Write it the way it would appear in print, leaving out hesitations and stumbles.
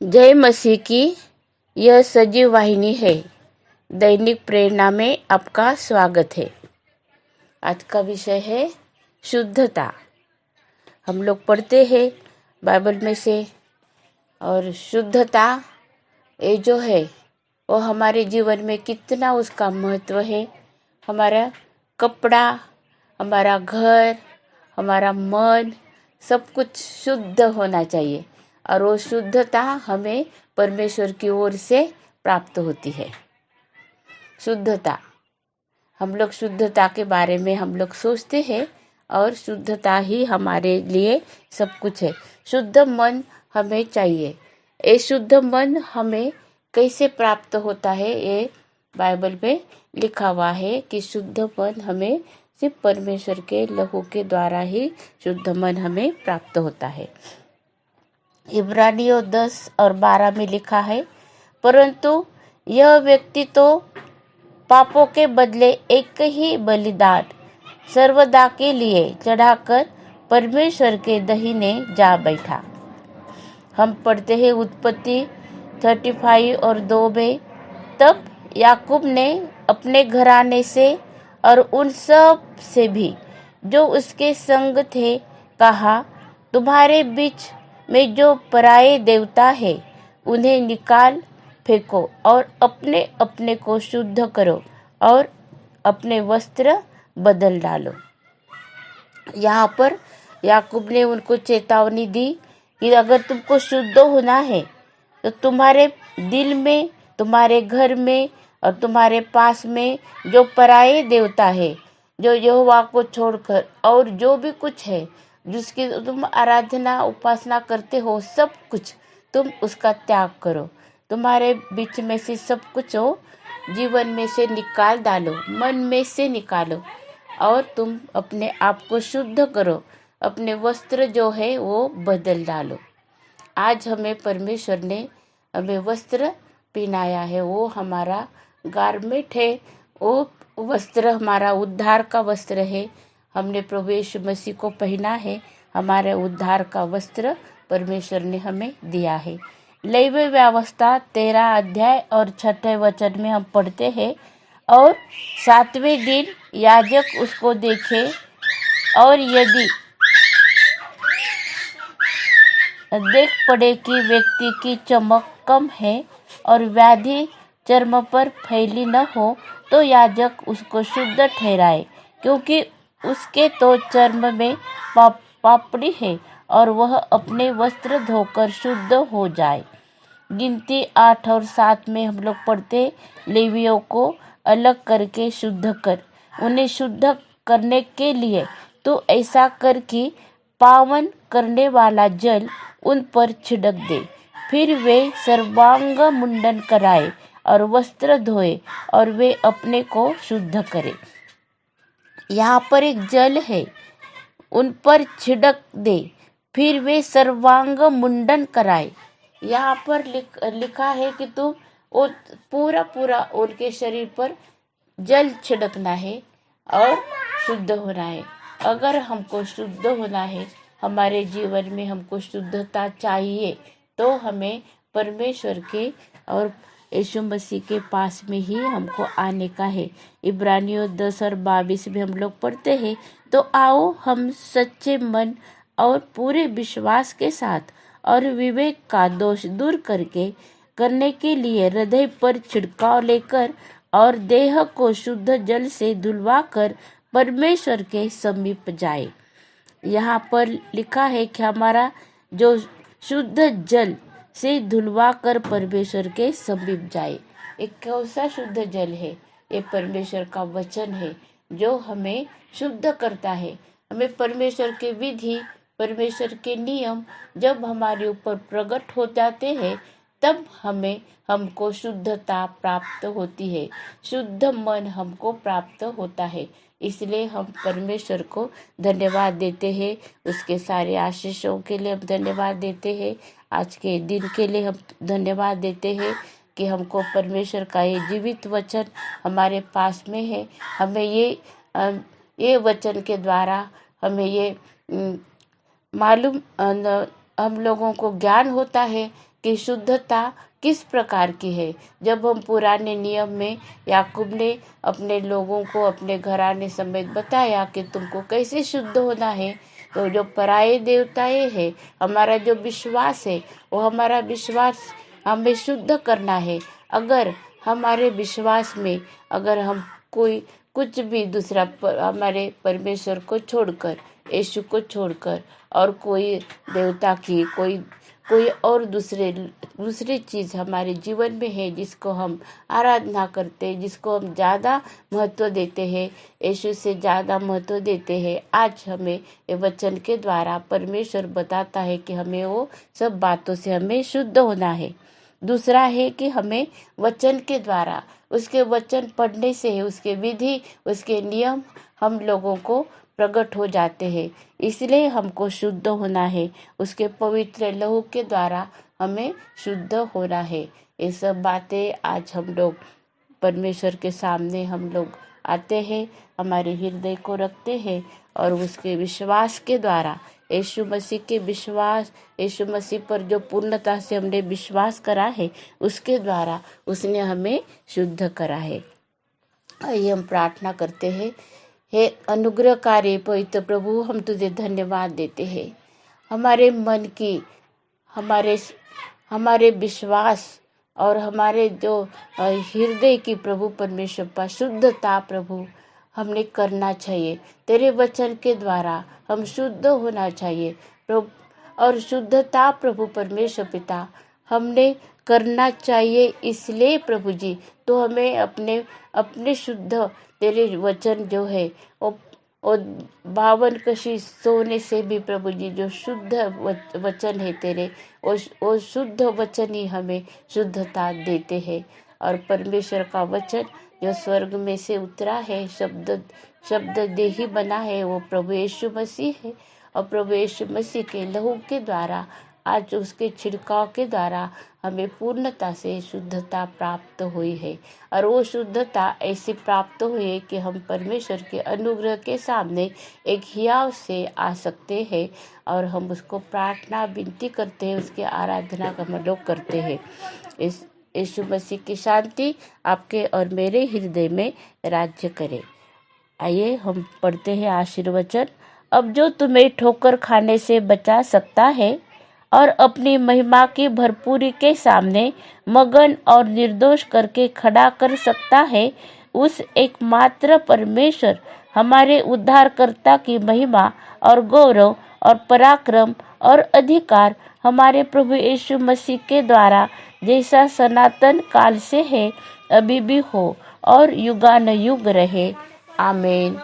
जय मसीह की यह सजीव वाहिनी है। दैनिक प्रेरणा में आपका स्वागत है। आज का विषय है शुद्धता। हम लोग पढ़ते हैं बाइबल में से, और शुद्धता ये जो है वो हमारे जीवन में कितना उसका महत्व है। हमारा कपड़ा, हमारा घर, हमारा मन, सब कुछ शुद्ध होना चाहिए, और वो शुद्धता हमें परमेश्वर की ओर से प्राप्त होती है। शुद्धता, हम लोग शुद्धता के बारे में हम लोग सोचते हैं, और शुद्धता ही हमारे लिए सब कुछ है। शुद्ध मन हमें चाहिए। ये शुद्ध मन हमें कैसे प्राप्त होता है, ये बाइबल में लिखा हुआ है कि शुद्ध मन हमें सिर्फ परमेश्वर के लहू के द्वारा ही शुद्ध मन हमें प्राप्त होता है। इब्रानियों 10 और 12 में लिखा है, परंतु यह व्यक्ति तो पापों के बदले एक ही बलिदान सर्वदा के लिए चढ़ाकर परमेश्वर के दाहिने जा बैठा। हम पढ़ते हैं उत्पत्ति 35 और 2 में, तब याकूब ने अपने घराने से और उन सब से भी जो उसके संग थे कहा, तुम्हारे बीच में जो पराये देवता है उन्हें निकाल फेंको और अपने अपने को शुद्ध करो और अपने वस्त्र बदल डालो। यहाँ पर याकूब ने उनको चेतावनी दी कि अगर तुमको शुद्ध होना है तो तुम्हारे दिल में, तुम्हारे घर में और तुम्हारे पास में जो पराये देवता है, जो यहोवा को छोड़कर और जो भी कुछ है जिसकी तुम आराधना उपासना करते हो, सब कुछ तुम उसका त्याग करो। तुम्हारे बीच में से सब कुछ हो जीवन में से निकाल डालो, मन में से निकालो, और तुम अपने आप को शुद्ध करो, अपने वस्त्र जो है वो बदल डालो। आज हमें परमेश्वर ने हमें वस्त्र पहनाया है, वो हमारा गारमेंट है, वो वस्त्र हमारा उद्धार का वस्त्र है। हमने प्रभु यीशु मसीह को पहना है, हमारे उद्धार का वस्त्र परमेश्वर ने हमें दिया है। लेवी व्यवस्था 13 अध्याय और 6 वचन में हम पढ़ते हैं, और 7वें दिन याजक उसको देखे, और यदि देख पड़े कि व्यक्ति की चमक कम है और व्याधि चर्म पर फैली न हो, तो याजक उसको शुद्ध ठहराए, क्योंकि उसके तो चर्म में पापड़ी है, और वह अपने वस्त्र धोकर शुद्ध हो जाए। गिनती 8 और 7 में हम लोग पढ़ते, लेवियों को अलग करके शुद्ध कर, उन्हें शुद्ध करने के लिए तो ऐसा कर कि पावन करने वाला जल उन पर छिड़क दे, फिर वे सर्वांग मुंडन कराए और वस्त्र धोए और वे अपने को शुद्ध करें। यहाँ पर एक जल है, उन पर छिड़क दे, फिर वे सर्वांग मुंडन कराए। यहाँ पर लिखा है कि तुम वो पूरा उनके शरीर पर जल छिड़कना है और शुद्ध होना है। अगर हमको शुद्ध होना है, हमारे जीवन में हमको शुद्धता चाहिए, तो हमें परमेश्वर के और यीशु मसीह के पास में ही हमको आने का है। इब्रानियों 10 और 22 में हम लोग पढ़ते हैं, तो आओ हम सच्चे मन और पूरे विश्वास के साथ और विवेक का दोष दूर करने के लिए हृदय पर छिड़काव लेकर और देह को शुद्ध जल से धुलवा कर परमेश्वर के समीप जाए। यहाँ पर लिखा है कि हमारा जो शुद्ध जल से धुलवा कर परमेश्वर के समीप जाए। एक कौन-सा शुद्ध जल है? ये परमेश्वर का वचन है जो हमें शुद्ध करता है। हमें परमेश्वर के विधि, परमेश्वर के नियम जब हमारे ऊपर प्रकट हो जाते हैं, तब हमको शुद्धता प्राप्त होती है, शुद्ध मन हमको प्राप्त होता है। इसलिए हम परमेश्वर को धन्यवाद देते हैं, उसके सारे आशीषों के लिए हम धन्यवाद देते हैं। आज के दिन के लिए हम धन्यवाद देते हैं कि हमको परमेश्वर का ये जीवित वचन हमारे पास में है। हमें ये वचन के द्वारा हमें ये मालूम हम लोगों को ज्ञान होता है कि शुद्धता किस प्रकार की है। जब हम पुराने नियम में याकूब ने अपने लोगों को अपने घराने समेत बताया कि तुमको कैसे शुद्ध होना है, तो जो पराये देवताएं है, हमारा जो विश्वास है, वो हमारा विश्वास हमें शुद्ध करना है। अगर हमारे विश्वास में अगर हम कोई कुछ भी दूसरा हमारे परमेश्वर को छोड़कर, यीशु को छोड़कर और कोई देवता की कोई और दूसरी चीज़ हमारे जीवन में है जिसको हम आराधना करते हैं, जिसको हम ज़्यादा महत्व देते हैं, यीशु से ज़्यादा महत्व देते हैं, आज हमें ये वचन के द्वारा परमेश्वर बताता है कि हमें वो सब बातों से हमें शुद्ध होना है। दूसरा है कि हमें वचन के द्वारा, उसके वचन पढ़ने से, उसके विधि, उसके नियम हम लोगों को प्रकट हो जाते हैं। इसलिए हमको शुद्ध होना है, उसके पवित्र लहू के द्वारा हमें शुद्ध होना है। ये सब बातें आज हम लोग परमेश्वर के सामने हम लोग आते हैं, हमारे हृदय को रखते हैं और उसके विश्वास के द्वारा, यीशु मसीह के विश्वास, यीशु मसीह पर जो पूर्णता से हमने विश्वास करा है, उसके द्वारा उसने हमें शुद्ध करा है। आइए हम प्रार्थना करते हैं। हे अनुग्रहकारी पवित्र प्रभु, हम तुझे धन्यवाद देते हैं हमारे मन की, हमारे विश्वास और हमारे जो हृदय की प्रभु परमेश्वर पर शुद्धता प्रभु हमने करना चाहिए। तेरे वचन के द्वारा हम शुद्ध होना चाहिए प्रभु, और शुद्धता प्रभु परमेश्वर पिता हमने करना चाहिए। इसलिए प्रभु जी तो हमें अपने शुद्ध तेरे वचन जो है वो 52 कशी सोने से भी प्रभु जी जो शुद्ध वचन है तेरे, वो शुद्ध वचन ही हमें शुद्धता देते हैं। और परमेश्वर का वचन जो स्वर्ग में से उतरा है, शब्द देही बना है, वो प्रभु यीशु मसीह है। और प्रभु यीशु मसीह के लहू के द्वारा, आज उसके छिड़काव के द्वारा हमें पूर्णता से शुद्धता प्राप्त हुई है। और वो शुद्धता ऐसी प्राप्त हुई है कि हम परमेश्वर के अनुग्रह के सामने एक हियाव से आ सकते हैं और हम उसको प्रार्थना विनती करते हैं, उसकी आराधना का हम लोग करते हैं। इस यीशु मसीह की शांति आपके और मेरे हृदय में राज्य करे। आइए हम पढ़ते हैं आशीर्वचन। अब जो तुम्हें ठोकर खाने से बचा सकता है और अपनी महिमा की भरपूरी के सामने मगन और निर्दोष करके खड़ा कर सकता है, उस एकमात्र परमेश्वर हमारे उद्धारकर्ता की महिमा और गौरव और पराक्रम और अधिकार हमारे प्रभु यीशु मसीह के द्वारा जैसा सनातन काल से है, अभी भी हो और युगानुयुग रहे। आमीन।